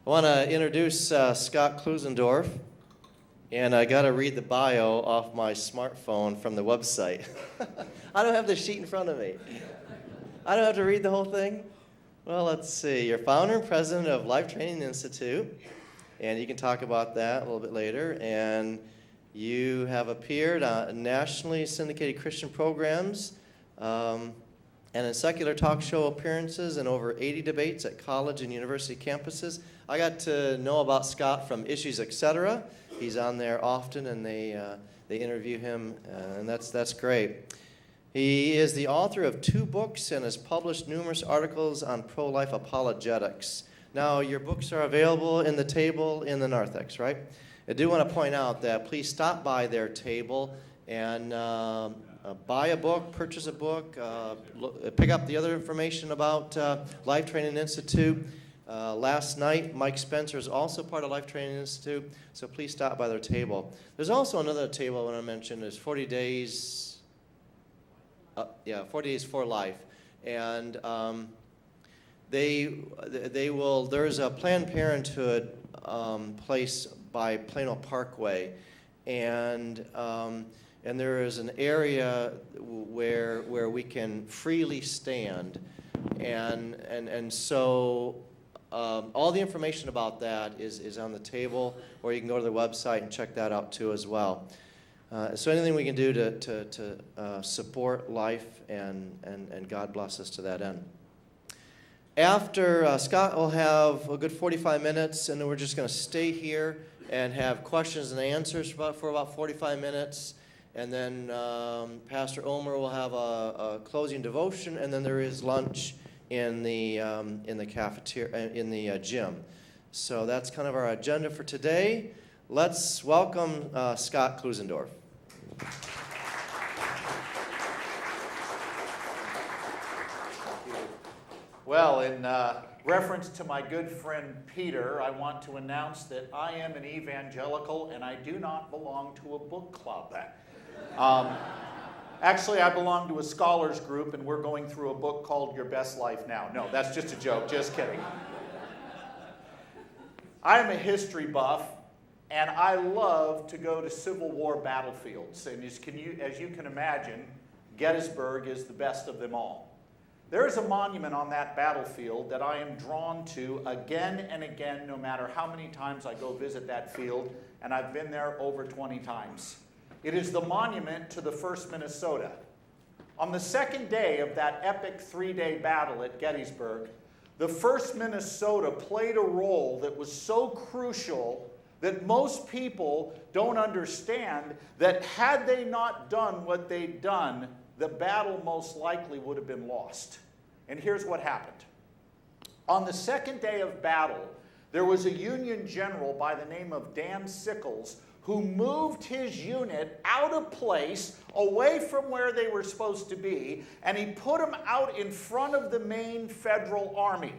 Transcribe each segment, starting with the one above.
I want to introduce Scott Klusendorf, and I got to read the bio off my smartphone from the website. I don't have the sheet in front of me. I don't have to read the whole thing? Well, let's see. You're founder and president of Life Training Institute, and you can talk about that a little bit later. And you have appeared on nationally syndicated Christian programs and in secular talk show appearances and over 80 debates at college and university campuses. I got to know about Scott from Issues, Etc. He's on there often, and they interview him, and that's great. He is the author of 2 books and has published numerous articles on pro-life apologetics. Now, your books are available in the table in the narthex, right? I do want to point out that please stop by their table and buy a book, purchase a book, pick up the other information about Life Training Institute. Last night, Mike Spencer is also part of Life Training Institute, so please stop by their table. There's also another table I want to mention. There's 40 Days, 40 Days for Life, and there's a Planned Parenthood place by Plano Parkway, and there is an area where we can freely stand, and so all the information about that is on the table, or you can go to their website and check that out too as well. So anything we can do to support life, and God bless us to that end. After, Scott will have a good 45 minutes, and then we're just going to stay here and have questions and answers for about 45 minutes. And then Pastor Omer will have a closing devotion, and then there is lunch in the cafeteria, in the gym. So that's kind of our agenda for today. Let's welcome Scott Klusendorf. Well, in reference to my good friend Peter, I want to announce that I am an evangelical and I do not belong to a book club. Actually, I belong to a scholars group, and we're going through a book called Your Best Life Now. No, that's just a joke, just kidding. I am a history buff, and I love to go to Civil War battlefields. And as you can imagine, Gettysburg is the best of them all. There is a monument on that battlefield that I am drawn to again and again, no matter how many times I go visit that field, and I've been there over 20 times. It is the monument to the 1st Minnesota. On the second day of that epic 3-day battle at Gettysburg, the 1st Minnesota played a role that was so crucial that most people don't understand, that had they not done what they'd done, the battle most likely would have been lost. And here's what happened. On the second day of battle, there was a Union general by the name of Dan Sickles who moved his unit out of place, away from where they were supposed to be, and he put them out in front of the main federal army.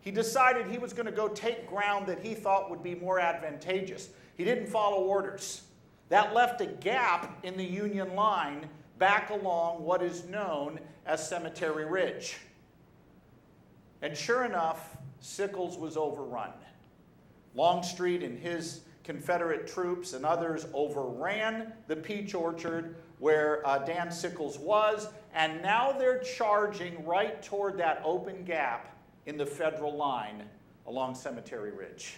He decided he was going to go take ground that he thought would be more advantageous. He didn't follow orders. That left a gap in the Union line back along what is known as Cemetery Ridge. And sure enough, Sickles was overrun. Longstreet and his Confederate troops and others overran the peach orchard where Dan Sickles was, and now they're charging right toward that open gap in the federal line along Cemetery Ridge.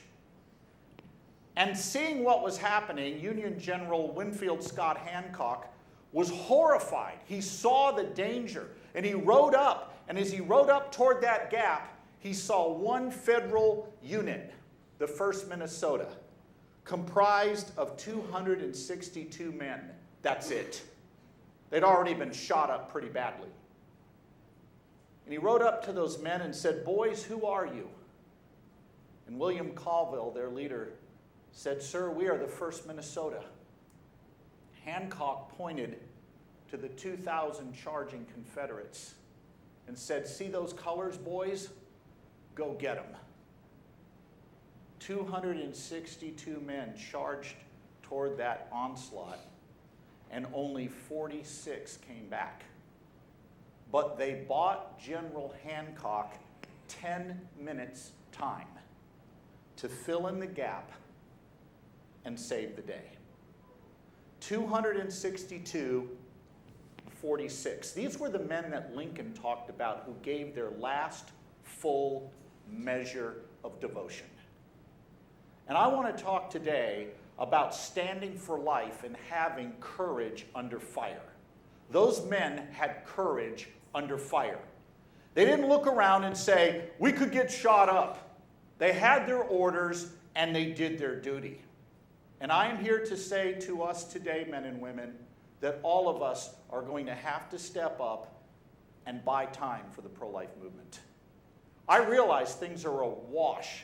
And seeing what was happening, Union General Winfield Scott Hancock was horrified. He saw the danger, and he rode up, and as he rode up toward that gap, he saw one federal unit, the 1st Minnesota, comprised of 262 men. That's it. They'd already been shot up pretty badly. And he rode up to those men and said, "Boys, who are you?" And William Colville, their leader, said, "Sir, we are the 1st Minnesota." Hancock pointed to the 2,000 charging Confederates and said, "See those colors, boys? Go get them." 262 men charged toward that onslaught, and only 46 came back. But they bought General Hancock 10 minutes time. to fill in the gap and save the day. 262:46. These were the men that Lincoln talked about who gave their last full measure of devotion. And I want to talk today about standing for life and having courage under fire. Those men had courage under fire. They didn't look around and say, we could get shot up. They had their orders and they did their duty. And I am here to say to us today, men and women, that all of us are going to have to step up and buy time for the pro-life movement. I realize things are awash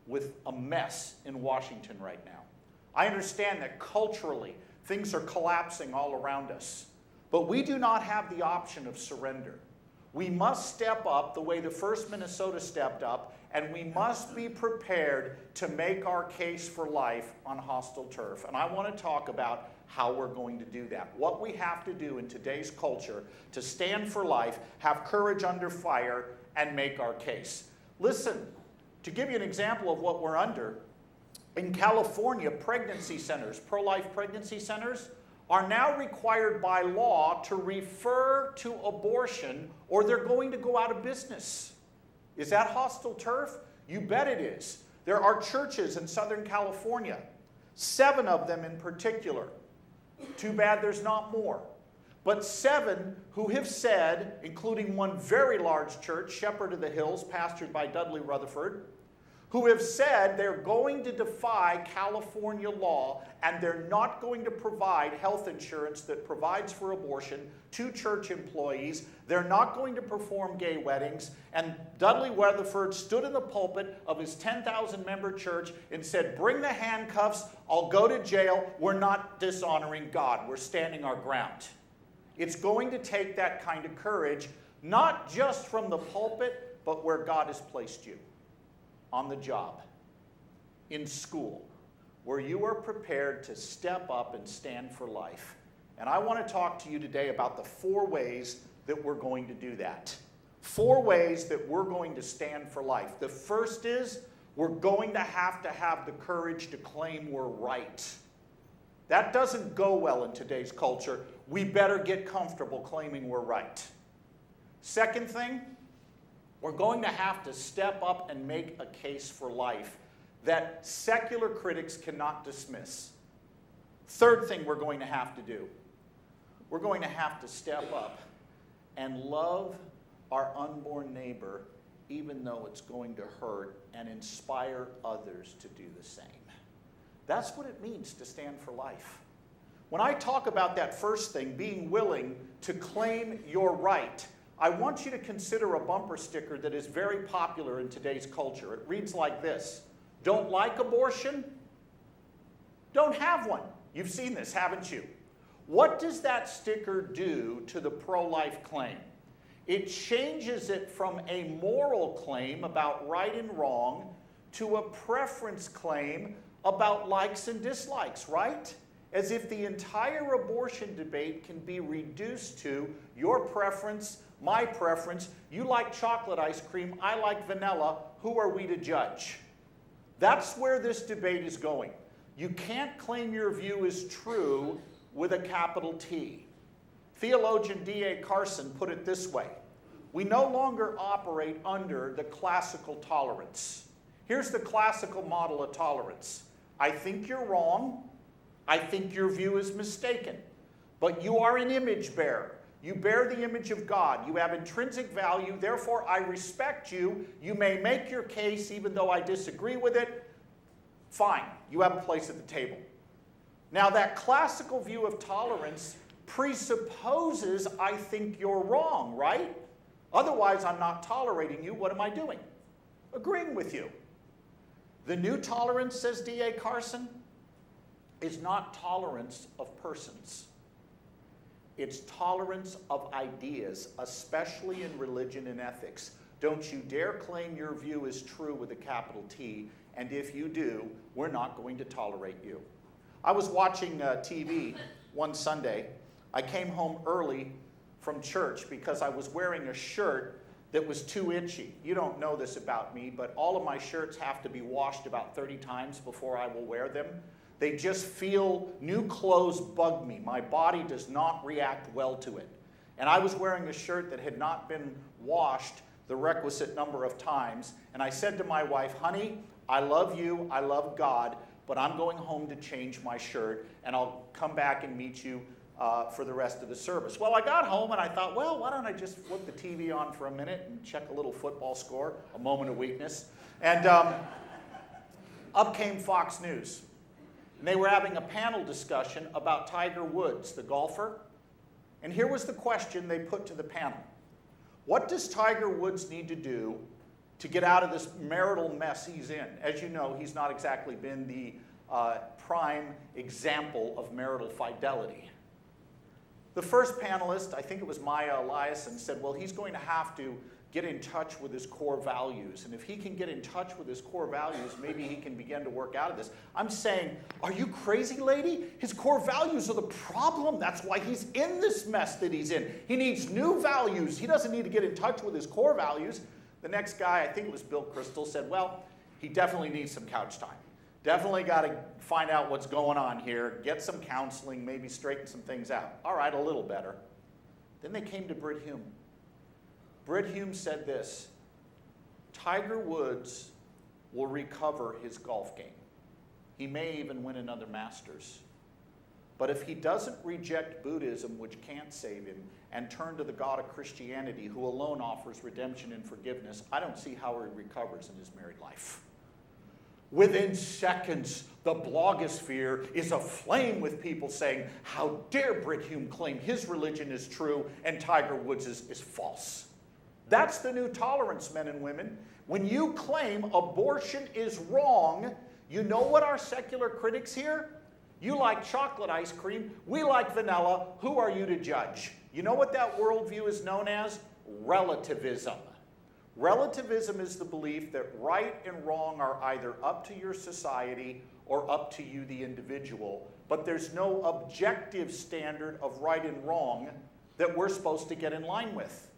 with a mess in Washington right now. I understand that culturally things are collapsing all around us. But we do not have the option of surrender. We must step up the way the 1st Minnesota stepped up, and we must be prepared to make our case for life on hostile turf. And I want to talk about how we're going to do that. What we have to do in today's culture to stand for life, have courage under fire, and make our case. Listen, to give you an example of what we're under, in California, pregnancy centers, pro-life pregnancy centers, are now required by law to refer to abortion or they're going to go out of business. Is that hostile turf? You bet it is. There are churches in Southern California, 7 of them in particular. Too bad there's not more. But 7 who have said, including one very large church, Shepherd of the Hills, pastored by Dudley Rutherford, who have said they're going to defy California law and they're not going to provide health insurance that provides for abortion to church employees. They're not going to perform gay weddings. And Dudley Rutherford stood in the pulpit of his 10,000-member church and said, bring the handcuffs, I'll go to jail. We're not dishonoring God. We're standing our ground. It's going to take that kind of courage, not just from the pulpit, but where God has placed you. On the job, in school, where you are prepared to step up and stand for life. And I want to talk to you today about the 4 ways that we're going to do that. 4 ways that we're going to stand for life. The first is we're going to have the courage to claim we're right. That doesn't go well in today's culture. We better get comfortable claiming we're right. Second thing, we're going to have to step up and make a case for life that secular critics cannot dismiss. Third thing we're going to have to do, we're going to have to step up and love our unborn neighbor even though it's going to hurt and inspire others to do the same. That's what it means to stand for life. When I talk about that first thing, being willing to claim your right, I want you to consider a bumper sticker that is very popular in today's culture. It reads like this: don't like abortion? Don't have one. You've seen this, haven't you? What does that sticker do to the pro-life claim? It changes it from a moral claim about right and wrong to a preference claim about likes and dislikes, right? As if the entire abortion debate can be reduced to your preference, my preference. You like chocolate ice cream, I like vanilla. Who are we to judge? That's where this debate is going. You can't claim your view is true with a capital T. Theologian D.A. Carson put it this way: we no longer operate under the classical tolerance. Here's the classical model of tolerance. I think you're wrong. I think your view is mistaken. But you are an image bearer. You bear the image of God. You have intrinsic value. Therefore, I respect you. You may make your case even though I disagree with it. Fine. You have a place at the table. Now, that classical view of tolerance presupposes I think you're wrong, right? Otherwise, I'm not tolerating you. What am I doing? Agreeing with you. The new tolerance, says D.A. Carson, is not tolerance of persons. It's tolerance of ideas, especially in religion and ethics. Don't you dare claim your view is true with a capital T, and if you do, we're not going to tolerate you. I was watching TV one Sunday. I came home early from church because I was wearing a shirt that was too itchy. You don't know this about me, but all of my shirts have to be washed about 30 times before I will wear them. They just feel, new clothes bug me. My body does not react well to it. And I was wearing a shirt that had not been washed the requisite number of times. And I said to my wife, honey, I love you, I love God, but I'm going home to change my shirt, and I'll come back and meet you for the rest of the service. Well, I got home and I thought, well, why don't I just flip the TV on for a minute and check a little football score, a moment of weakness. And up came Fox News. And they were having a panel discussion about Tiger Woods, the golfer. And here was the question they put to the panel. What does Tiger Woods need to do to get out of this marital mess he's in? As you know, he's not exactly been the prime example of marital fidelity. The first panelist, I think it was Maya Eliason, said, well, he's going to have to get in touch with his core values. And if he can get in touch with his core values, maybe he can begin to work out of this. I'm saying, are you crazy, lady? His core values are the problem. That's why he's in this mess that he's in. He needs new values. He doesn't need to get in touch with his core values. The next guy, I think it was Bill Crystal, said, well, he definitely needs some couch time. Definitely got to find out what's going on here, get some counseling, maybe straighten some things out. All right, a little better. Then they came to Britt Hume. Britt Hume said this, Tiger Woods will recover his golf game. He may even win another Masters. But if he doesn't reject Buddhism, which can't save him, and turn to the God of Christianity, who alone offers redemption and forgiveness, I don't see how he recovers in his married life. Within seconds, the blogosphere is aflame with people saying, how dare Britt Hume claim his religion is true and Tiger Woods is false. That's the new tolerance, men and women. When you claim abortion is wrong, you know what our secular critics hear? You like chocolate ice cream, we like vanilla, who are you to judge? You know what that worldview is known as? Relativism. Relativism is the belief that right and wrong are either up to your society or up to you, the individual. But there's no objective standard of right and wrong that we're supposed to get in line with.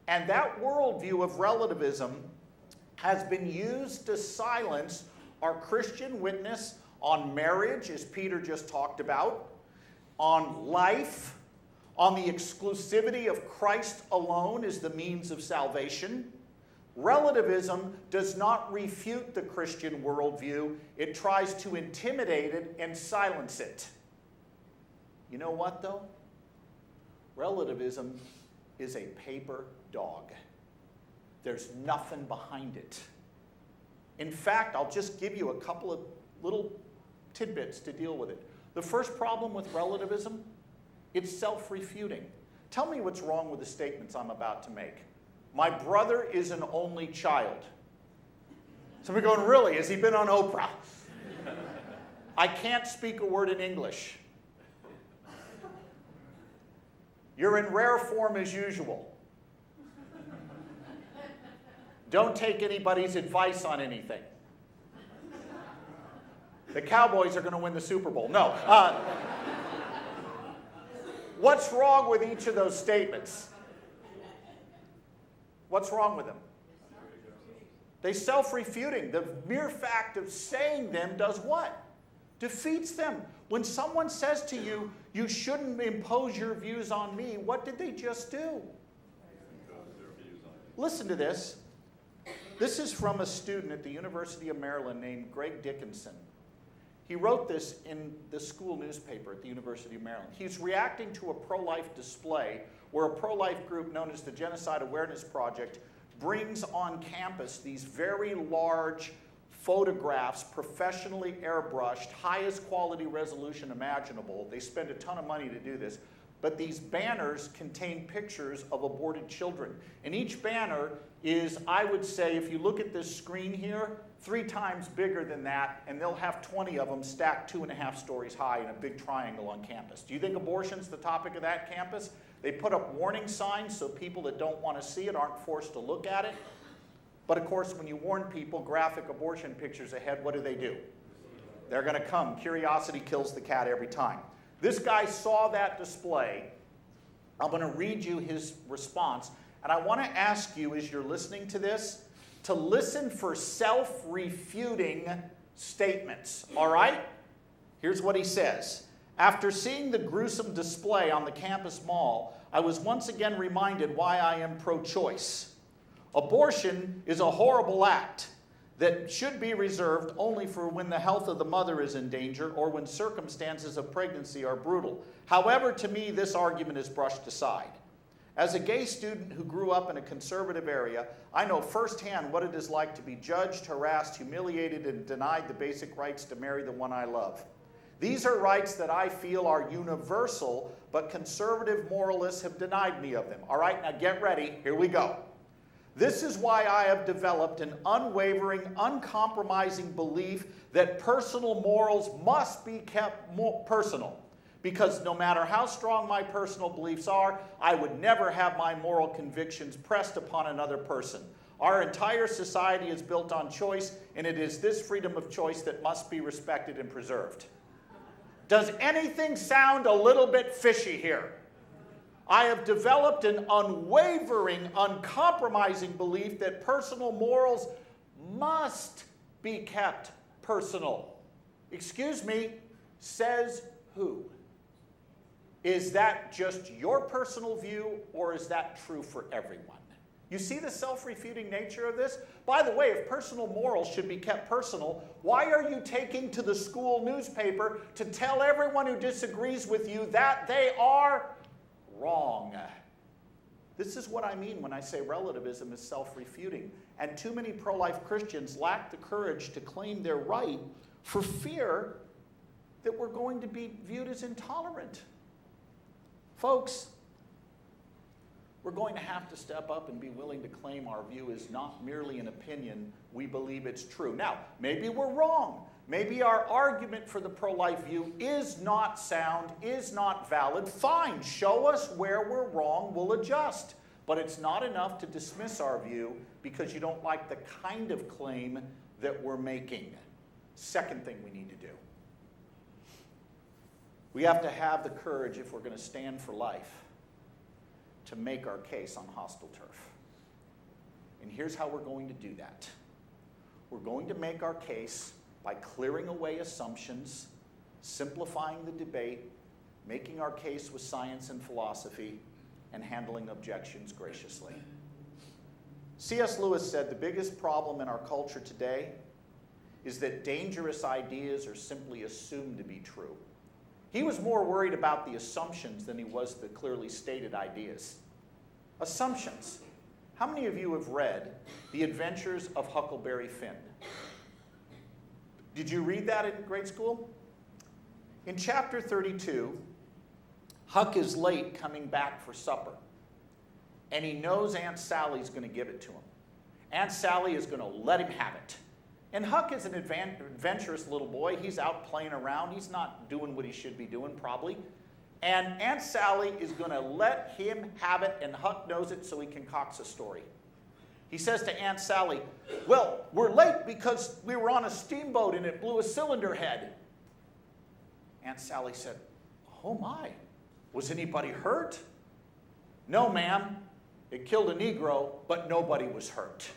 And that worldview of relativism has been used to silence our Christian witness on marriage, as Peter just talked about, on life, on the exclusivity of Christ alone as the means of salvation. Relativism does not refute the Christian worldview. It tries to intimidate it and silence it. You know what, though? Relativism is a paper dog. There's nothing behind it. In fact, I'll just give you a couple of little tidbits to deal with it. The first problem with relativism, it's self-refuting. Tell me what's wrong with the statements I'm about to make. My brother is an only child. Somebody going, really? Has he been on Oprah? I can't speak a word in English. You're in rare form as usual. Don't take anybody's advice on anything. The Cowboys are going to win the Super Bowl. No. What's wrong with each of those statements? What's wrong with them? They're self-refuting. The mere fact of saying them does what? Defeats them. When someone says to you, you shouldn't impose your views on me, what did they just do? Listen to this. This is from a student at the University of Maryland named Greg Dickinson. He wrote this in the school newspaper at the University of Maryland. He's reacting to a pro-life display where a pro-life group known as the Genocide Awareness Project brings on campus these very large photographs, professionally airbrushed, highest quality resolution imaginable. They spend a ton of money to do this. But these banners contain pictures of aborted children. And each banner is, I would say, if you look at this screen here, 3 times bigger than that, and they'll have 20 of them stacked 2.5 stories high in a big triangle on campus. Do you think abortion's the topic of that campus? They put up warning signs so people that don't want to see it aren't forced to look at it. But of course, when you warn people graphic abortion pictures ahead, what do? They're going to come. Curiosity kills the cat every time. This guy saw that display. I'm going to read you his response, And I want to ask you, as you're listening to this, to listen for self-refuting statements, all right? Here's what he says. After seeing the gruesome display on the campus mall, I was once again reminded why I am pro-choice. Abortion is a horrible act that should be reserved only for when the health of the mother is in danger or when circumstances of pregnancy are brutal. However, to me, this argument is brushed aside. As a gay student who grew up in a conservative area, I know firsthand what it is like to be judged, harassed, humiliated, and denied the basic rights to marry the one I love. These are rights that I feel are universal, but conservative moralists have denied me of them. All right, now get ready. Here we go. This is why I have developed an unwavering, uncompromising belief that personal morals must be kept personal. Because no matter how strong my personal beliefs are, I would never have my moral convictions pressed upon another person. Our entire society is built on choice, and it is this freedom of choice that must be respected and preserved. Does anything sound a little bit fishy here? I have developed an unwavering, uncompromising belief that personal morals must be kept personal. Excuse me, says who? Is that just your personal view, or is that true for everyone? You see the self-refuting nature of this? By the way, if personal morals should be kept personal, why are you taking to the school newspaper to tell everyone who disagrees with you that they are wrong? This is what I mean when I say relativism is self-refuting. And too many pro-life Christians lack the courage to claim their right for fear that we're going to be viewed as intolerant. Folks, we're going to have to step up and be willing to claim our view is not merely an opinion, we believe it's true. Now, maybe we're wrong. Maybe our argument for the pro-life view is not sound, is not valid. Fine, show us where we're wrong, we'll adjust. But it's not enough to dismiss our view because you don't like the kind of claim that we're making. Second thing we need to do. We have to have the courage, if we're going to stand for life, to make our case on hostile turf. And here's how we're going to do that. We're going to make our case by clearing away assumptions, simplifying the debate, making our case with science and philosophy, and handling objections graciously. C.S. Lewis said the biggest problem in our culture today is that dangerous ideas are simply assumed to be true. He was more worried about the assumptions than he was the clearly stated ideas. Assumptions. How many of you have read The Adventures of Huckleberry Finn? Did you read that in grade school? In chapter 32, Huck is late coming back for supper, and he knows Aunt Sally's going to give it to him. Aunt Sally is going to let him have it. And Huck is an adventurous little boy. He's out playing around. He's not doing what he should be doing, probably. And Aunt Sally is going to let him have it, and Huck knows it, so he concocts a story. He says to Aunt Sally, "Well, we're late because we were on a steamboat and it blew a cylinder head." Aunt Sally said, "Oh my, was anybody hurt?" "No, ma'am. It killed a Negro, but nobody was hurt."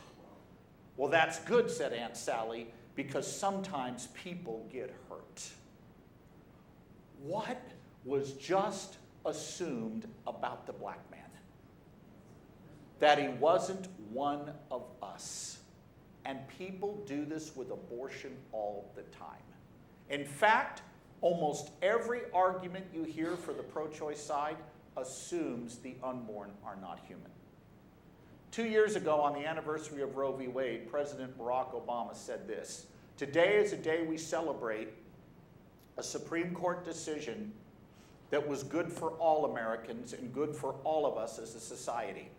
"Well, that's good," said Aunt Sally, "because sometimes people get hurt." What was just assumed about the black man? That he wasn't one of us. And people do this with abortion all the time. In fact, almost every argument you hear for the pro-choice side assumes the unborn are not human. 2 years ago, on the anniversary of Roe v. Wade, President Barack Obama said this: "Today is a day we celebrate a Supreme Court decision that was good for all Americans and good for all of us as a society.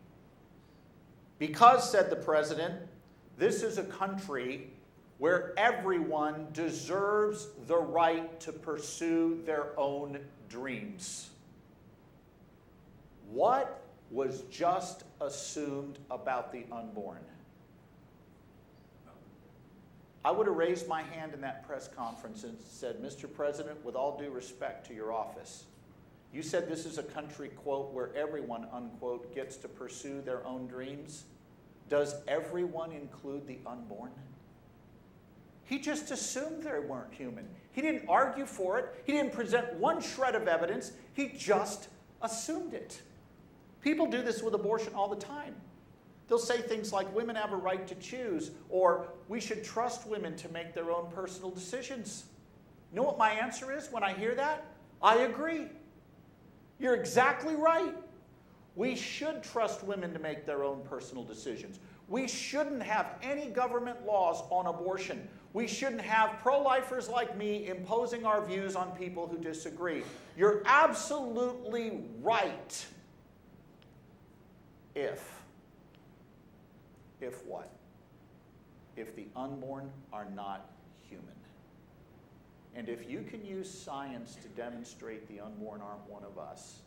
Because," said the president, "this is a country where everyone deserves the right to pursue their own dreams." What was just assumed about the unborn? I would have raised my hand in that press conference and said, "Mr. President, with all due respect to your office, You said this is a country, quote, where everyone, unquote, gets to pursue their own dreams. Does everyone include the unborn? He just assumed they weren't human. He didn't argue for it. He didn't present one shred of evidence. He just assumed it. People do this with abortion all the time. They'll say things like, women have a right to choose, or we should trust women to make their own personal decisions. You know what my answer is when I hear that? I agree. You're exactly right. We should trust women to make their own personal decisions. We shouldn't have any government laws on abortion. We shouldn't have pro-lifers like me imposing our views on people who disagree. You're absolutely right. If what? If the unborn are not human. And if you can use science to demonstrate the unborn aren't one of us,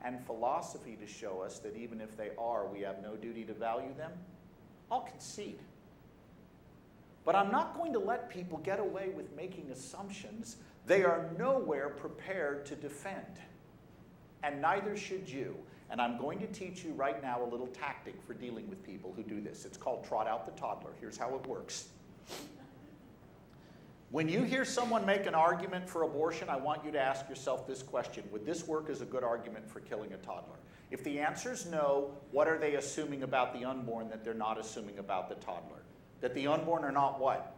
and philosophy to show us that even if they are, we have no duty to value them, I'll concede. But I'm not going to let people get away with making assumptions they are nowhere prepared to defend. And neither should you. And I'm going to teach you right now a little tactic for dealing with people who do this. It's called trot out the toddler. Here's how it works. When you hear someone make an argument for abortion, I want you to ask yourself this question. Would this work as a good argument for killing a toddler? If the answer is no, what are they assuming about the unborn that they're not assuming about the toddler? That the unborn are not what?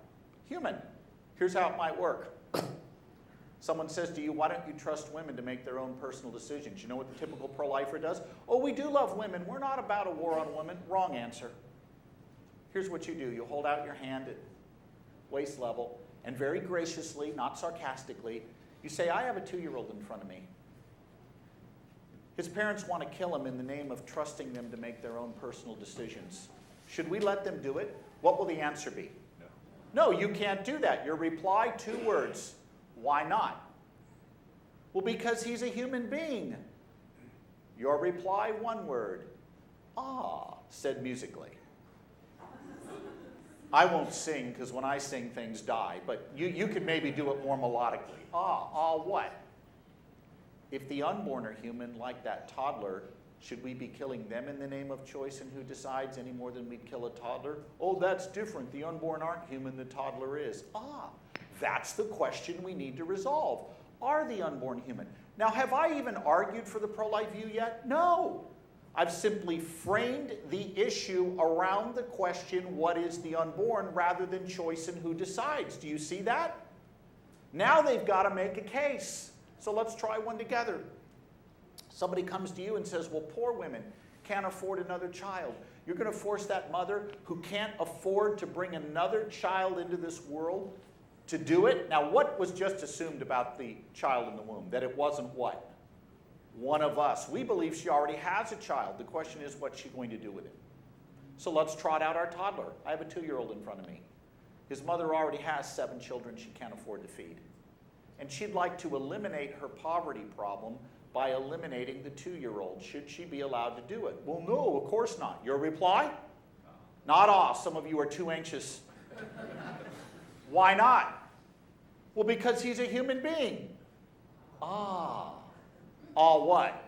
Human. Here's how it might work. Someone says to you, why don't you trust women to make their own personal decisions? You know what the typical pro-lifer does? Oh, we do love women. We're not about a war on women. Wrong answer. Here's what you do. You hold out your hand at waist level, and very graciously, not sarcastically, you say, I have a 2-year-old in front of me. His parents want to kill him in the name of trusting them to make their own personal decisions. Should we let them do it? What will the answer be? No, you can't do that. Your reply, 2 words. Why not? Well, because he's a human being. Your reply, 1 word. Ah, said musically. I won't sing, because when I sing, things die. But you could maybe do it more melodically. What? If the unborn are human, like that toddler, should we be killing them in the name of choice and who decides any more than we'd kill a toddler? Oh, that's different. The unborn aren't human, the toddler is. That's the question we need to resolve. Are the unborn human? Now, have I even argued for the pro-life view yet? No. I've simply framed the issue around the question, what is the unborn, rather than choice and who decides. Do you see that? Now they've got to make a case. So let's try one together. Somebody comes to you and says, well, poor women can't afford another child. You're going to force that mother who can't afford to bring another child into this world to do it? Now, what was just assumed about the child in the womb? That it wasn't what? One of us. We believe she already has a child. The question is, what's she going to do with it? So let's trot out our toddler. I have a 2-year-old in front of me. His mother already has 7 children she can't afford to feed. And she'd like to eliminate her poverty problem by eliminating the 2-year-old. Should she be allowed to do it? Well, no, of course not. Your reply? Not Some of you are too anxious. Why not? Well, because he's a human being. What?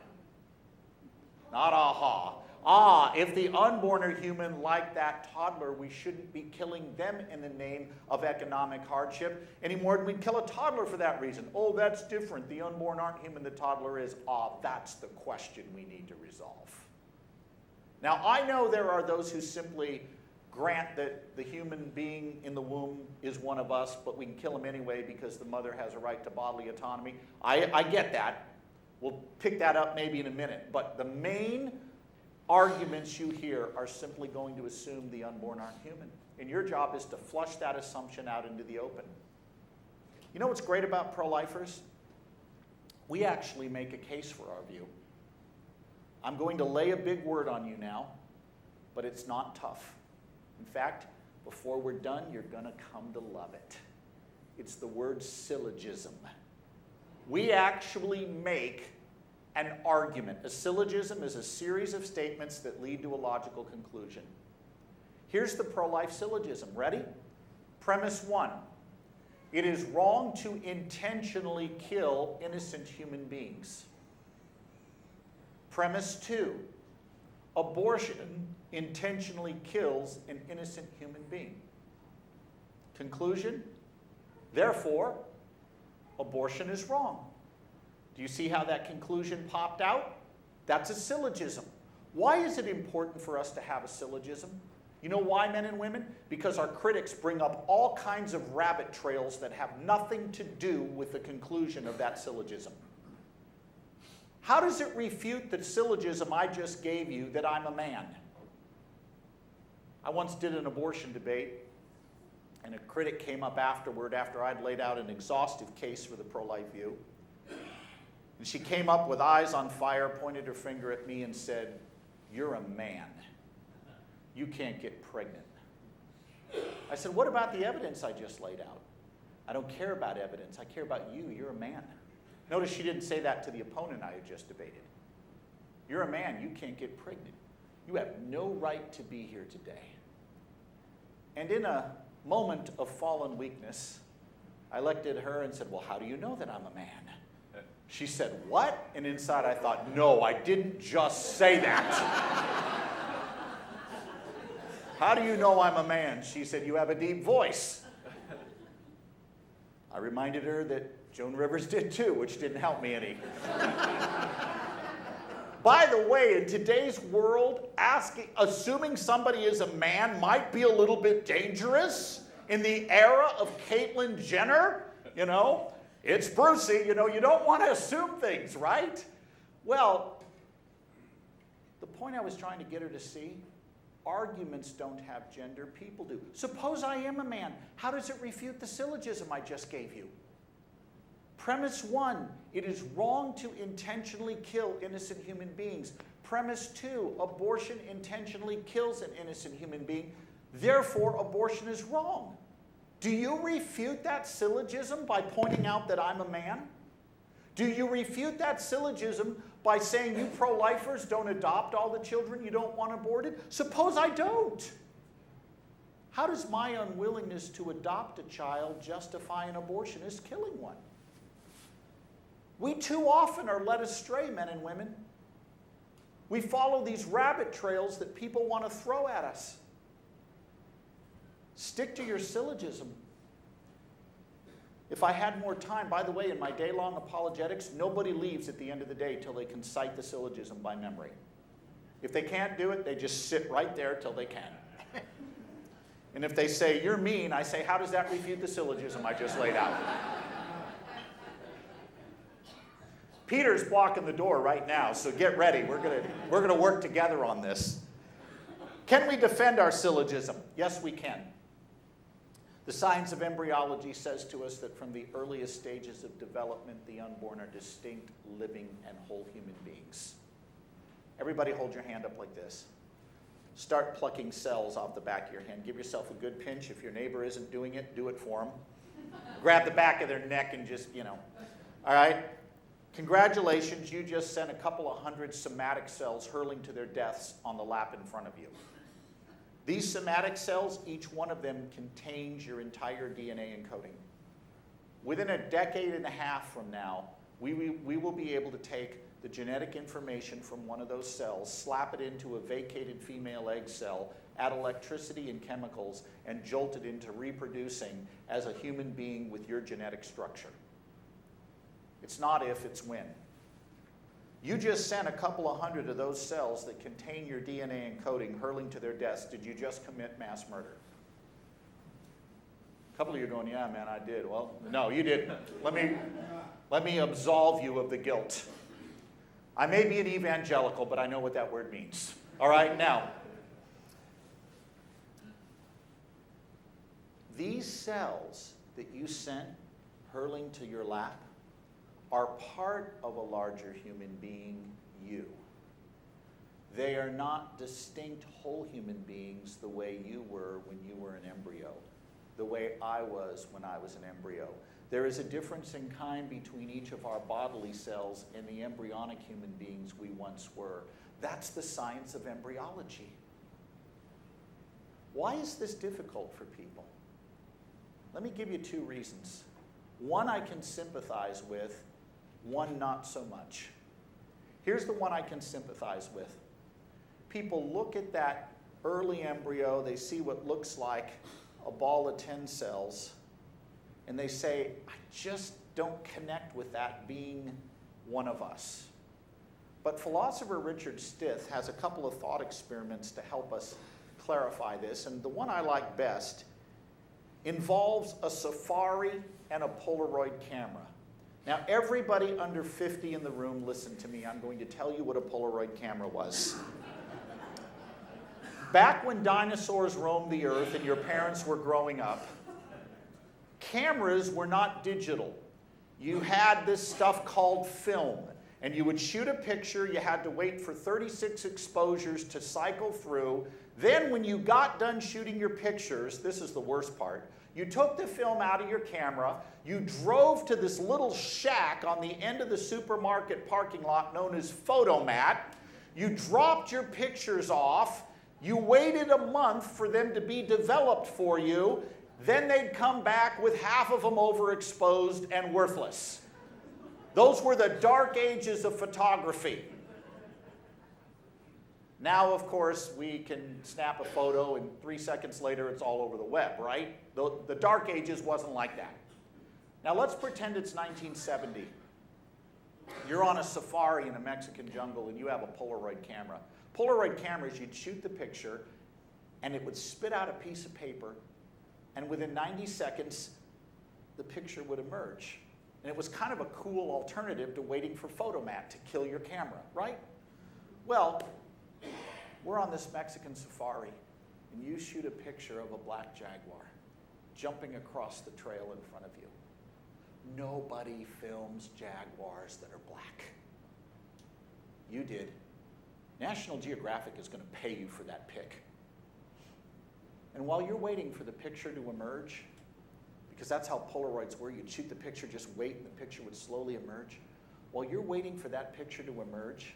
Not aha. If the unborn are human like that toddler, we shouldn't be killing them in the name of economic hardship any more than we'd kill a toddler for that reason. Oh, that's different. The unborn aren't human, the toddler is. That's the question we need to resolve. Now, I know there are those who simply grant that the human being in the womb is one of us, but we can kill him anyway because the mother has a right to bodily autonomy. I get that. We'll pick that up maybe in a minute. But the main arguments you hear are simply going to assume the unborn aren't human. And your job is to flush that assumption out into the open. You know what's great about pro-lifers? We actually make a case for our view. I'm going to lay a big word on you now, but it's not tough. In fact, before we're done, you're going to come to love it. It's the word syllogism. We actually make an argument. A syllogism is a series of statements that lead to a logical conclusion. Here's the pro-life syllogism. Ready? Premise 1. It is wrong to intentionally kill innocent human beings. Premise 2, abortion intentionally kills an innocent human being. Conclusion, therefore, abortion is wrong. Do you see how that conclusion popped out? That's a syllogism. Why is it important for us to have a syllogism? You know why, men and women? Because our critics bring up all kinds of rabbit trails that have nothing to do with the conclusion of that syllogism. How does it refute the syllogism I just gave you that I'm a man? I once did an abortion debate, and a critic came up afterward after I'd laid out an exhaustive case for the pro-life view. And she came up with eyes on fire, pointed her finger at me and said, "You're a man. You can't get pregnant." I said, "What about the evidence I just laid out?" "I don't care about evidence. I care about you. You're a man." Notice she didn't say that to the opponent I had just debated. "You're a man. You can't get pregnant. You have no right to be here today." And in a moment of fallen weakness, I looked at her and said, "Well, how do you know that I'm a man?" She said, "What?" And inside I thought, no, I didn't just say that. "How do you know I'm a man?" She said, "You have a deep voice." I reminded her that Joan Rivers did too, which didn't help me any. By the way, in today's world, assuming somebody is a man might be a little bit dangerous. In the era of Caitlyn Jenner, it's Brucey, you don't want to assume things, right? Well, the point I was trying to get her to see, arguments don't have gender, people do. Suppose I am a man. How does it refute the syllogism I just gave you? Premise 1, it is wrong to intentionally kill innocent human beings. Premise 2, abortion intentionally kills an innocent human being. Therefore, abortion is wrong. Do you refute that syllogism by pointing out that I'm a man? Do you refute that syllogism by saying you pro-lifers don't adopt all the children you don't want aborted? Suppose I don't. How does my unwillingness to adopt a child justify an abortion as killing one? We too often are led astray, men and women. We follow these rabbit trails that people want to throw at us. Stick to your syllogism. If I had more time, by the way, in my day-long apologetics, nobody leaves at the end of the day till they can cite the syllogism by memory. If they can't do it, they just sit right there till they can. And if they say, "You're mean," I say, "How does that refute the syllogism I just laid out?" Peter's blocking the door right now, so get ready. We're gonna work together on this. Can we defend our syllogism? Yes, we can. The science of embryology says to us that from the earliest stages of development, the unborn are distinct, living, and whole human beings. Everybody hold your hand up like this. Start plucking cells off the back of your hand. Give yourself a good pinch. If your neighbor isn't doing it, do it for them. Grab the back of their neck and just, All right? Congratulations, you just sent a couple of hundred somatic cells hurling to their deaths on the lap in front of you. These somatic cells, each one of them contains your entire DNA encoding. Within a decade and a half from now, we will be able to take the genetic information from one of those cells, slap it into a vacated female egg cell, add electricity and chemicals, and jolt it into reproducing as a human being with your genetic structure. It's not if, it's when. You just sent a couple of hundred of those cells that contain your DNA encoding hurling to their deaths. Did you just commit mass murder? A couple of you are going, "Yeah, man, I did." Well, no, you didn't. Let me absolve you of the guilt. I may be an evangelical, but I know what that word means. All right, now, these cells that you sent hurling to your lap are part of a larger human being, you. They are not distinct whole human beings the way you were when you were an embryo, the way I was when I was an embryo. There is a difference in kind between each of our bodily cells and the embryonic human beings we once were. That's the science of embryology. Why is this difficult for people? Let me give you two reasons. One I can sympathize with, one not so much. Here's the one I can sympathize with. People look at that early embryo, they see what looks like a ball of 10 cells, and they say, I just don't connect with that being one of us. But philosopher Richard Stith has a couple of thought experiments to help us clarify this, and the one I like best involves a safari and a Polaroid camera. Now, everybody under 50 in the room, listen to me. I'm going to tell you what a Polaroid camera was. Back when dinosaurs roamed the earth and your parents were growing up, cameras were not digital. You had this stuff called film, and you would shoot a picture. You had to wait for 36 exposures to cycle through. Then when you got done shooting your pictures, this is the worst part, you took the film out of your camera, you drove to this little shack on the end of the supermarket parking lot known as Photomat, you dropped your pictures off, you waited a month for them to be developed for you, then they'd come back with half of them overexposed and worthless. Those were the dark ages of photography. Now, of course, we can snap a photo and 3 seconds later it's all over the web, right? The dark ages wasn't like that. Now let's pretend it's 1970. You're on a safari in a Mexican jungle and you have a Polaroid camera. Polaroid cameras, you'd shoot the picture and it would spit out a piece of paper, and within 90 seconds, the picture would emerge. And it was kind of a cool alternative to waiting for Photomat to kill your camera, right? Well, we're on this Mexican safari, and you shoot a picture of a black jaguar jumping across the trail in front of you. Nobody films jaguars that are black. You did. National Geographic is going to pay you for that pic. And while you're waiting for the picture to emerge, because that's how Polaroids were, you'd shoot the picture, just wait, and the picture would slowly emerge. While you're waiting for that picture to emerge,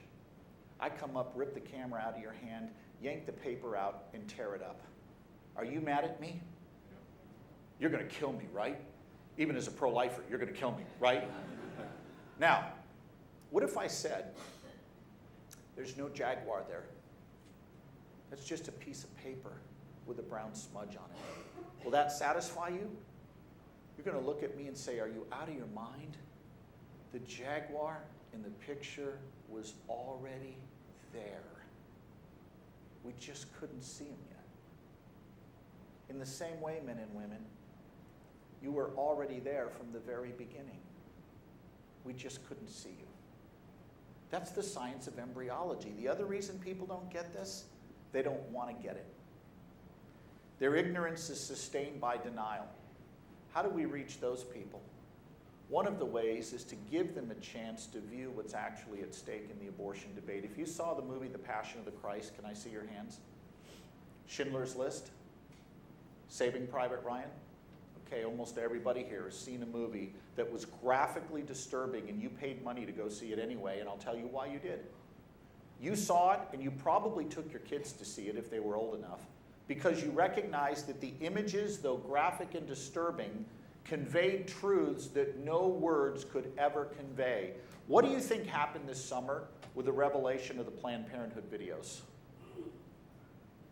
I come up, rip the camera out of your hand, yank the paper out, and tear it up. Are you mad at me? You're going to kill me, right? Even as a pro-lifer, you're going to kill me, right? Now, what if I said, there's no jaguar there. That's just a piece of paper with a brown smudge on it. Will that satisfy you? You're going to look at me and say, are you out of your mind? The jaguar in the picture was already there. We just couldn't see him yet. In the same way, men and women, you were already there from the very beginning. We just couldn't see you. That's the science of embryology. The other reason people don't get this, they don't want to get it. Their ignorance is sustained by denial. How do we reach those people? One of the ways is to give them a chance to view what's actually at stake in the abortion debate. If you saw the movie The Passion of the Christ, can I see your hands? Schindler's List? Saving Private Ryan? Okay, almost everybody here has seen a movie that was graphically disturbing and you paid money to go see it anyway, and I'll tell you why you did. You saw it, and you probably took your kids to see it if they were old enough, because you recognized that the images, though graphic and disturbing, conveyed truths that no words could ever convey. What do you think happened this summer with the revelation of the Planned Parenthood videos?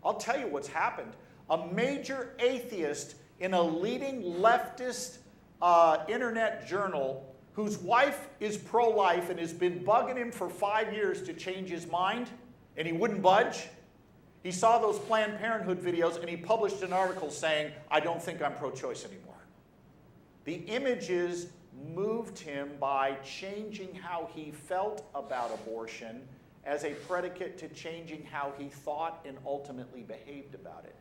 I'll tell you what's happened. A major atheist in a leading leftist internet journal whose wife is pro-life and has been bugging him for 5 years to change his mind, and he wouldn't budge. He saw those Planned Parenthood videos and he published an article saying, I don't think I'm pro-choice anymore. The images moved him by changing how he felt about abortion as a predicate to changing how he thought and ultimately behaved about it.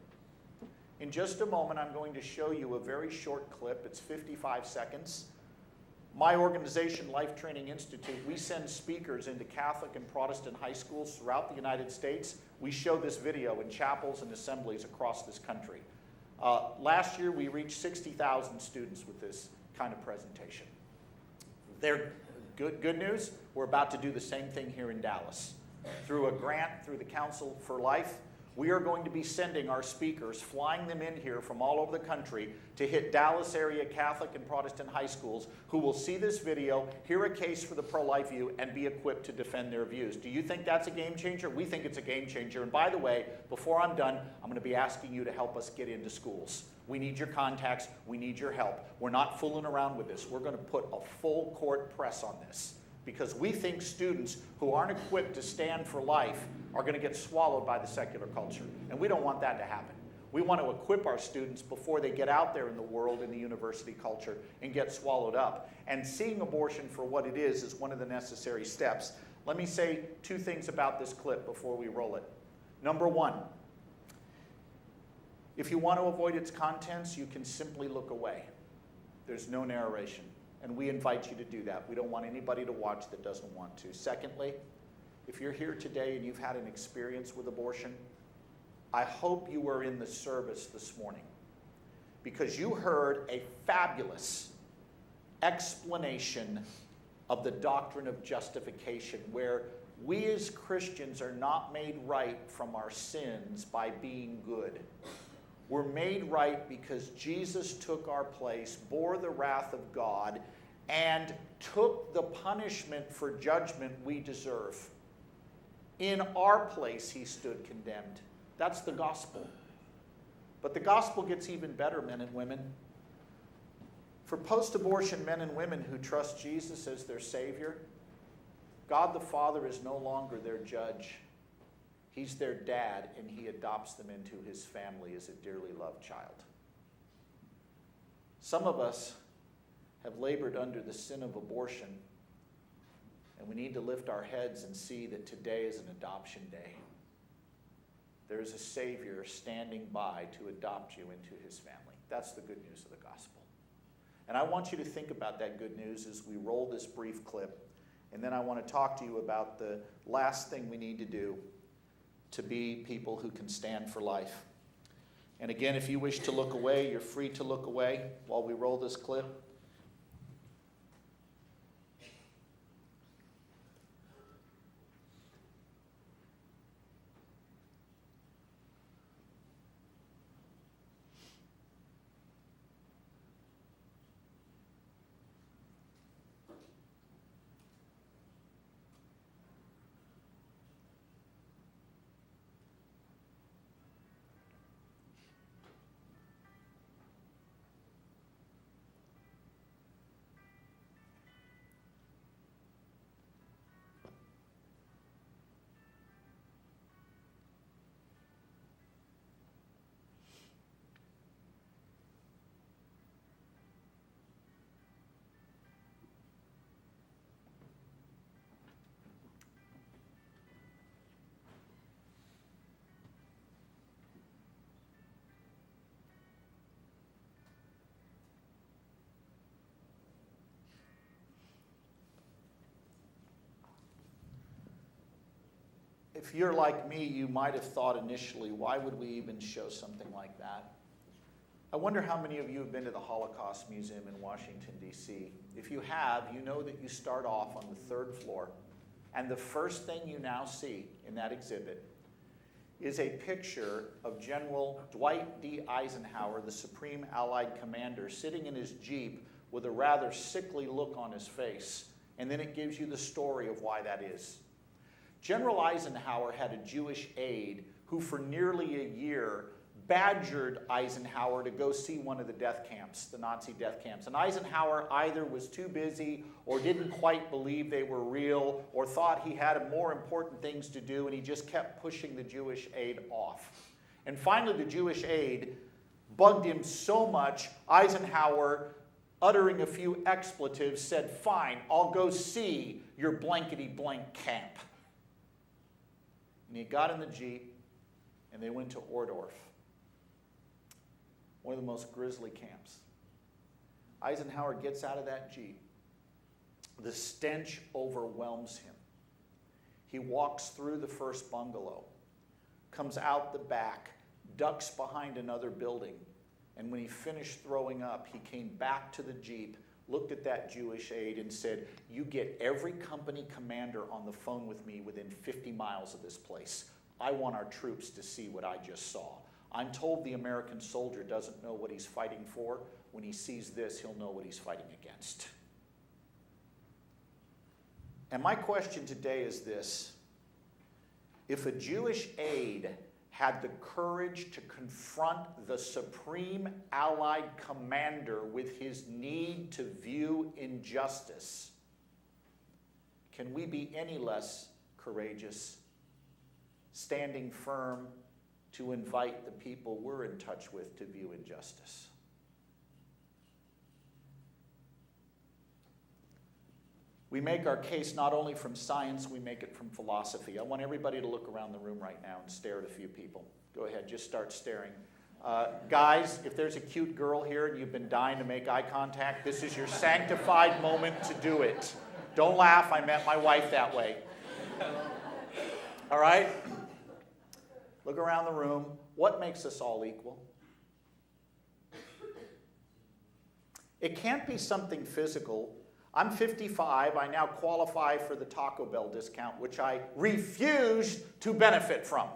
In just a moment, I'm going to show you a very short clip. It's 55 seconds. My organization, Life Training Institute, we send speakers into Catholic and Protestant high schools throughout the United States. We show this video in chapels and assemblies across this country. Last year, we reached 60,000 students with this kind of presentation. They're good news. We're about to do the same thing here in Dallas. Through a grant through the Council for Life, We are going to be sending our speakers, flying them in here from all over the country to hit Dallas area Catholic and Protestant high schools who will see this video, hear a case for the pro-life view, and be equipped to defend their views. Do you think that's a game changer? We think it's a game changer. And by the way, before I'm done, I'm going to be asking you to help us get into schools. We need your contacts. We need your help. We're not fooling around with this. We're going to put a full court press on this, because we think students who aren't equipped to stand for life are going to get swallowed by the secular culture. And we don't want that to happen. We want to equip our students before they get out there in the world, in the university culture, and get swallowed up. And seeing abortion for what it is one of the necessary steps. Let me say 2 things about this clip before we roll it. Number 1, if you want to avoid its contents, you can simply look away. There's no narration. And we invite you to do that. We don't want anybody to watch that doesn't want to. Secondly, if you're here today and you've had an experience with abortion, I hope you were in the service this morning, because you heard a fabulous explanation of the doctrine of justification, where we as Christians are not made right from our sins by being good. We're made right because Jesus took our place, bore the wrath of God, and took the punishment for judgment we deserve. In our place, he stood condemned. That's the gospel. But the gospel gets even better, men and women. For post-abortion men and women who trust Jesus as their Savior, God the Father is no longer their judge. He's their dad, and he adopts them into his family as a dearly loved child. Some of us have labored under the sin of abortion, and we need to lift our heads and see that today is an adoption day. There is a Savior standing by to adopt you into his family. That's the good news of the gospel. And I want you to think about that good news as we roll this brief clip, and then I want to talk to you about the last thing we need to do to be people who can stand for life. And again, if you wish to look away, you're free to look away while we roll this clip. If you're like me, you might have thought initially, why would we even show something like that? I wonder how many of you have been to the Holocaust Museum in Washington, D.C. If you have, you know that you start off on the 3rd floor, and the first thing you now see in that exhibit is a picture of General Dwight D. Eisenhower, the Supreme Allied Commander, sitting in his Jeep with a rather sickly look on his face. And then it gives you the story of why that is. General Eisenhower had a Jewish aide who for nearly a year badgered Eisenhower to go see one of the death camps, the Nazi death camps. And Eisenhower either was too busy or didn't quite believe they were real or thought he had more important things to do, and he just kept pushing the Jewish aide off. And finally, the Jewish aide bugged him so much, Eisenhower, uttering a few expletives, said, "Fine, I'll go see your blankety-blank camp." And he got in the Jeep, and they went to Ohrdruf, one of the most grisly camps. Eisenhower gets out of that Jeep. The stench overwhelms him. He walks through the first bungalow, comes out the back, ducks behind another building, and when he finished throwing up, he came back to the Jeep, looked at that Jewish aide and said, "You get every company commander on the phone with me within 50 miles of this place. I want our troops to see what I just saw. I'm told the American soldier doesn't know what he's fighting for. When he sees this, he'll know what he's fighting against. And my question today is this. If a Jewish aide had the courage to confront the supreme Allied commander with his need to view injustice, can we be any less courageous, standing firm to invite the people we're in touch with to view injustice? We make our case not only from science, we make it from philosophy. I want everybody to look around the room right now and stare at a few people. Go ahead, just start staring. Guys, if there's a cute girl here and you've been dying to make eye contact, this is your sanctified moment to do it. Don't laugh, I met my wife that way. All right? Look around the room. What makes us all equal? It can't be something physical. I'm 55. I now qualify for the Taco Bell discount, which I refuse to benefit from.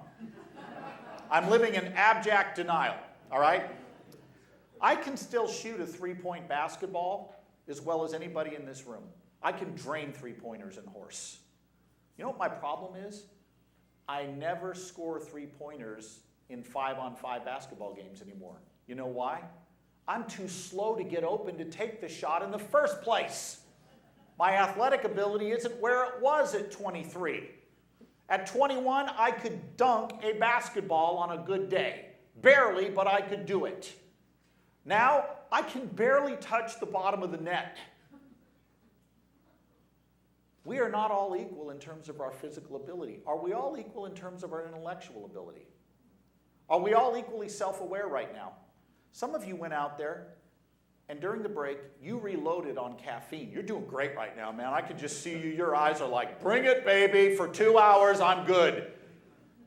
I'm living in abject denial, all right? I can still shoot a three-point basketball as well as anybody in this room. I can drain three-pointers in horse. You know what my problem is? I never score three-pointers in 5-on-5 basketball games anymore. You know why? I'm too slow to get open to take the shot in the first place. My athletic ability isn't where it was at 23. At 21, I could dunk a basketball on a good day. Barely, but I could do it. Now, I can barely touch the bottom of the net. We are not all equal in terms of our physical ability. Are we all equal in terms of our intellectual ability? Are we all equally self-aware right now? Some of you went out there, and during the break, you reloaded on caffeine. You're doing great right now, man. I can just see you. Your eyes are like, bring it, baby. For 2 hours, I'm good.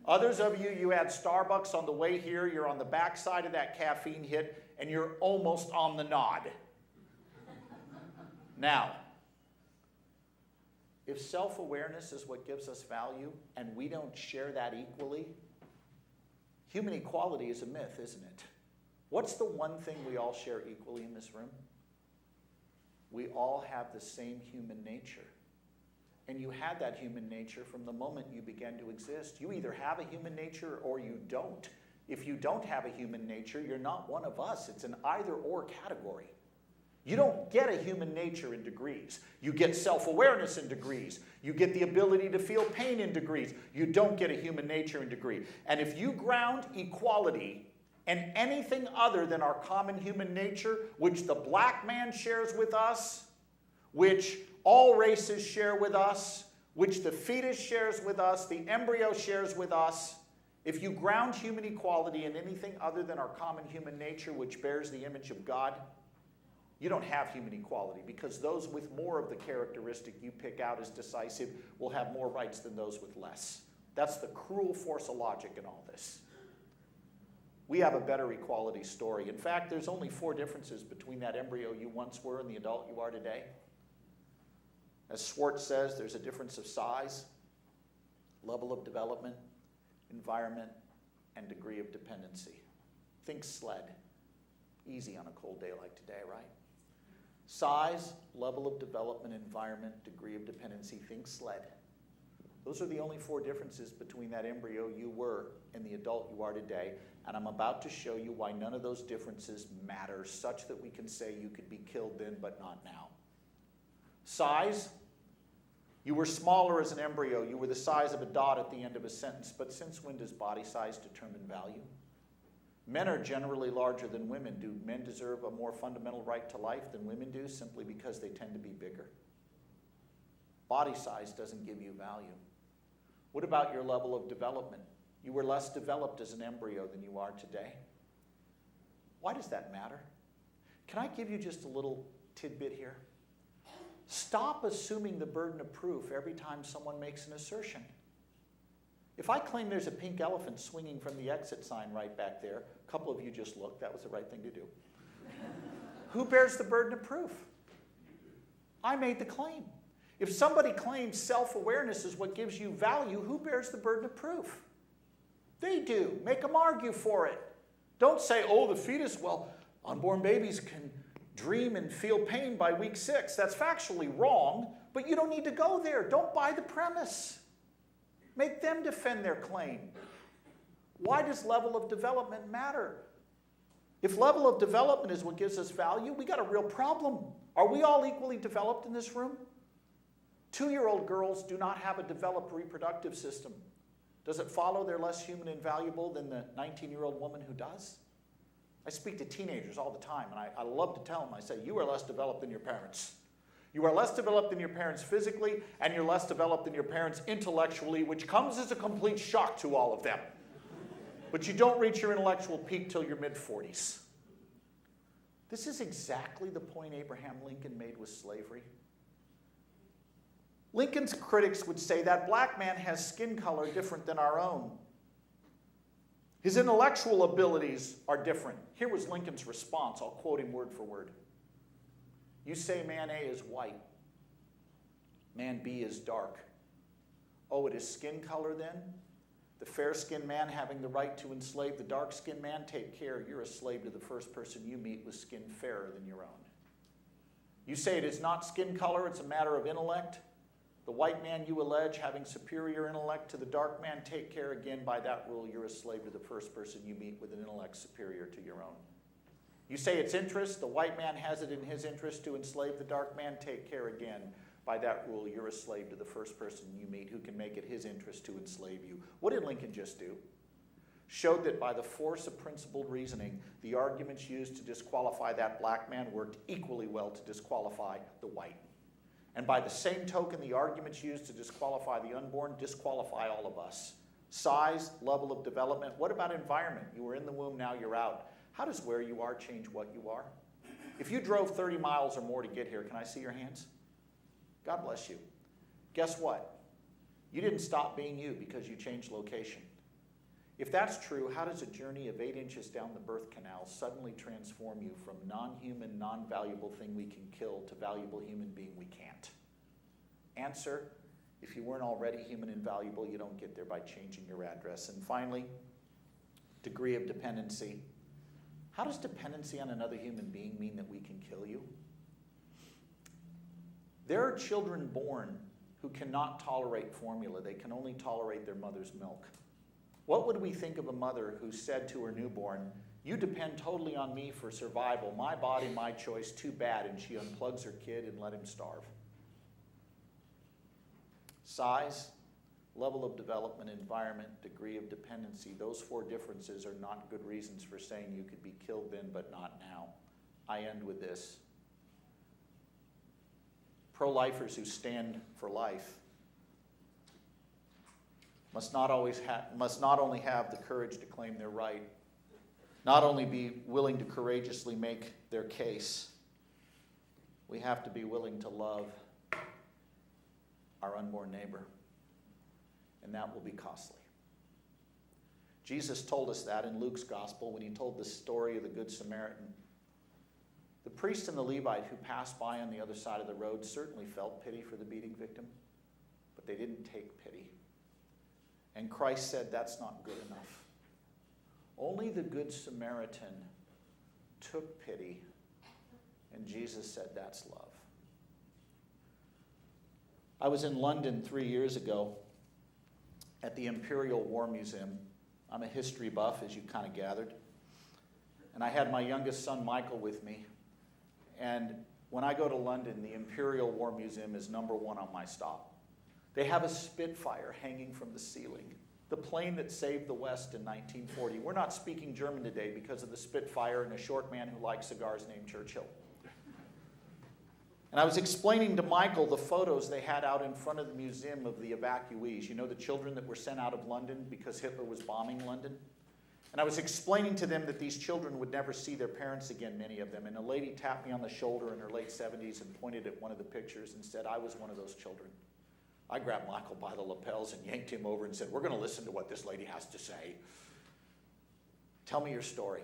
Others of you, you had Starbucks on the way here. You're on the backside of that caffeine hit, and you're almost on the nod. Now, if self-awareness is what gives us value, and we don't share that equally, human equality is a myth, isn't it? What's the one thing we all share equally in this room? We all have the same human nature. And you had that human nature from the moment you began to exist. You either have a human nature or you don't. If you don't have a human nature, you're not one of us. It's an either-or category. You don't get a human nature in degrees. You get self-awareness in degrees. You get the ability to feel pain in degrees. You don't get a human nature in degree. And if you ground equality and anything other than our common human nature, which the black man shares with us, which all races share with us, which the fetus shares with us, the embryo shares with us, if you ground human equality in anything other than our common human nature, which bears the image of God, you don't have human equality, because those with more of the characteristic you pick out as decisive will have more rights than those with less. That's the cruel force of logic in all this. We have a better equality story. In fact, there's only 4 differences between that embryo you once were and the adult you are today. As Schwartz says, there's a difference of size, level of development, environment, and degree of dependency. Think sled. Easy on a cold day like today, right? Size, level of development, environment, degree of dependency. Think sled. Those are the only 4 differences between that embryo you were and the adult you are today. And I'm about to show you why none of those differences matter, such that we can say you could be killed then but not now. Size, you were smaller as an embryo. You were the size of a dot at the end of a sentence. But since when does body size determine value? Men are generally larger than women. Do men deserve a more fundamental right to life than women do simply because they tend to be bigger? Body size doesn't give you value. What about your level of development? You were less developed as an embryo than you are today. Why does that matter? Can I give you just a little tidbit here? Stop assuming the burden of proof every time someone makes an assertion. If I claim there's a pink elephant swinging from the exit sign right back there, a couple of you just looked, that was the right thing to do. Who bears the burden of proof? I made the claim. If somebody claims self-awareness is what gives you value, who bears the burden of proof? They do. Make them argue for it. Don't say, oh, the fetus, well, unborn babies can dream and feel pain by week 6. That's factually wrong, but you don't need to go there. Don't buy the premise. Make them defend their claim. Why does level of development matter? If level of development is what gives us value, we got a real problem. Are we all equally developed in this room? 2-year-old girls do not have a developed reproductive system. Does it follow they're less human and valuable than the 19-year-old woman who does? I speak to teenagers all the time, and I love to tell them, I say, you are less developed than your parents. You are less developed than your parents physically, and you're less developed than your parents intellectually, which comes as a complete shock to all of them. But you don't reach your intellectual peak till your mid-40s. This is exactly the point Abraham Lincoln made with slavery. Lincoln's critics would say that black man has skin color different than our own. His intellectual abilities are different. Here was Lincoln's response. I'll quote him word for word. You say man A is white. Man B is dark. Oh, it is skin color then? The fair-skinned man having the right to enslave the dark-skinned man? Take care, you're a slave to the first person you meet with skin fairer than your own. You say it is not skin color, it's a matter of intellect? The white man you allege having superior intellect to the dark man? Take care again, by that rule, you're a slave to the first person you meet with an intellect superior to your own. You say it's interest, the white man has it in his interest to enslave the dark man? Take care again. By that rule, you're a slave to the first person you meet who can make it his interest to enslave you. What did Lincoln just do? Showed that by the force of principled reasoning, the arguments used to disqualify that black man worked equally well to disqualify the white. And by the same token, the arguments used to disqualify the unborn disqualify all of us. Size, level of development. What about environment? You were in the womb, now you're out. How does where you are change what you are? If you drove 30 miles or more to get here, can I see your hands? God bless you. Guess what? You didn't stop being you because you changed location. If that's true, how does a journey of 8 inches down the birth canal suddenly transform you from non-human, non-valuable thing we can kill to valuable human being we can't? Answer, if you weren't already human and valuable, you don't get there by changing your address. And finally, degree of dependency. How does dependency on another human being mean that we can kill you? There are children born who cannot tolerate formula. They can only tolerate their mother's milk. What would we think of a mother who said to her newborn, you depend totally on me for survival, my body, my choice, too bad, and she unplugs her kid and let him starve? Size, level of development, environment, degree of dependency, those 4 differences are not good reasons for saying you could be killed then but not now. I end with this. Pro-lifers who stand for life must not only have the courage to claim their right, not only be willing to courageously make their case, we have to be willing to love our unborn neighbor, and that will be costly. Jesus told us that in Luke's gospel when he told the story of the Good Samaritan. The priest and the Levite who passed by on the other side of the road certainly felt pity for the beating victim, but they didn't take pity. And Christ said that's not good enough. Only the Good Samaritan took pity, and Jesus said that's love. I was in London 3 years ago at the Imperial War Museum. I'm a history buff, as you kind of gathered. And I had my youngest son, Michael, with me. And when I go to London, the Imperial War Museum is number 1 on my stop. They have a Spitfire hanging from the ceiling, the plane that saved the West in 1940. We're not speaking German today because of the Spitfire and a short man who likes cigars named Churchill. And I was explaining to Michael the photos they had out in front of the museum of the evacuees. You know, the children that were sent out of London because Hitler was bombing London? And I was explaining to them that these children would never see their parents again, many of them. And a lady tapped me on the shoulder in her late 70s and pointed at one of the pictures and said, I was one of those children. I grabbed Michael by the lapels and yanked him over and said, we're going to listen to what this lady has to say. Tell me your story.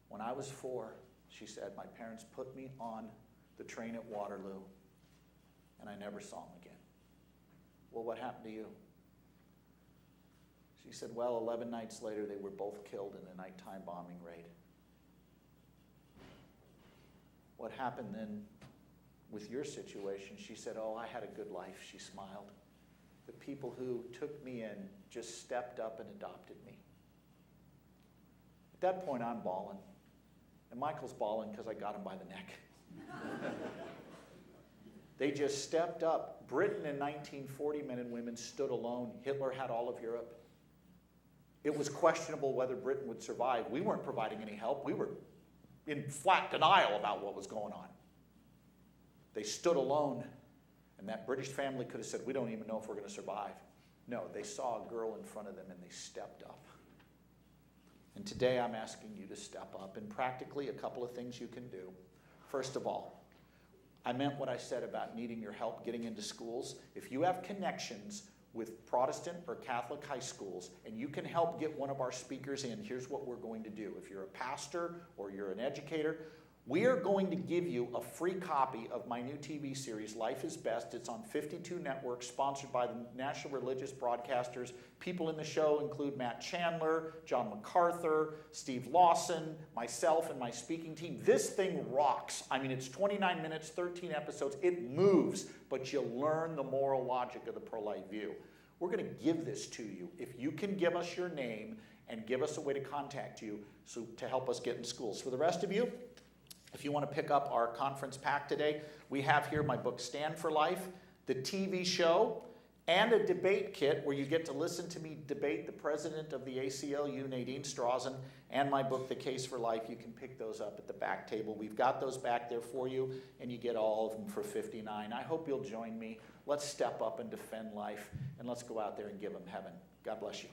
When I was 4, she said, my parents put me on the train at Waterloo, and I never saw them again. Well, what happened to you? She said, well, 11 nights later, they were both killed in a nighttime bombing raid. What happened then with your situation? She said, oh, I had a good life. She smiled. The people who took me in just stepped up and adopted me. At that point, I'm bawling. And Michael's bawling because I got him by the neck. They just stepped up. Britain in 1940, men and women stood alone. Hitler had all of Europe. It was questionable whether Britain would survive. We weren't providing any help. We were in flat denial about what was going on. They stood alone, and that British family could have said, we don't even know if we're going to survive. No, they saw a girl in front of them, and they stepped up. And today I'm asking you to step up, and practically a couple of things you can do. First of all, I meant what I said about needing your help getting into schools. If you have connections with Protestant or Catholic high schools, and you can help get one of our speakers in, here's what we're going to do. If you're a pastor or you're an educator, we are going to give you a free copy of my new TV series, Life is Best. It's on 52 networks, sponsored by the national religious broadcasters. People in the show include Matt Chandler, John MacArthur, Steve Lawson, myself, and my speaking team. This thing rocks. I mean, it's 29 minutes, 13 episodes. It moves, but you learn the moral logic of the pro-life view. We're going to give this to you. If you can give us your name and give us a way to contact you to help us get in schools. For the rest of you, if you want to pick up our conference pack today, we have here my book, Stand for Life, the TV show, and a debate kit where you get to listen to me debate the president of the ACLU, Nadine Strausen, and my book, The Case for Life. You can pick those up at the back table. We've got those back there for you, and you get all of them for $59. I hope you'll join me. Let's step up and defend life, and let's go out there and give them heaven. God bless you.